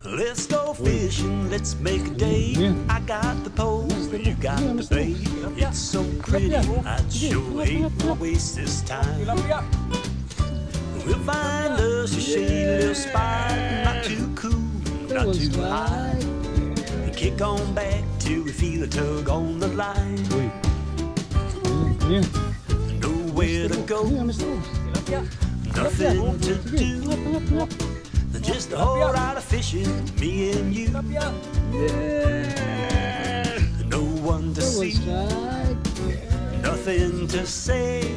Let's go fishing, let's make a day. I got the pole, you got the bait. It's so pretty, I'd sure hate to waste this time. We'll find us a shady little spot, not too cool, not too high, and kick on back till we feel a tug on the line. Nowhere to go, nothing to do. Just a whole lot of fishing, me and you. No one to see, nothing to say.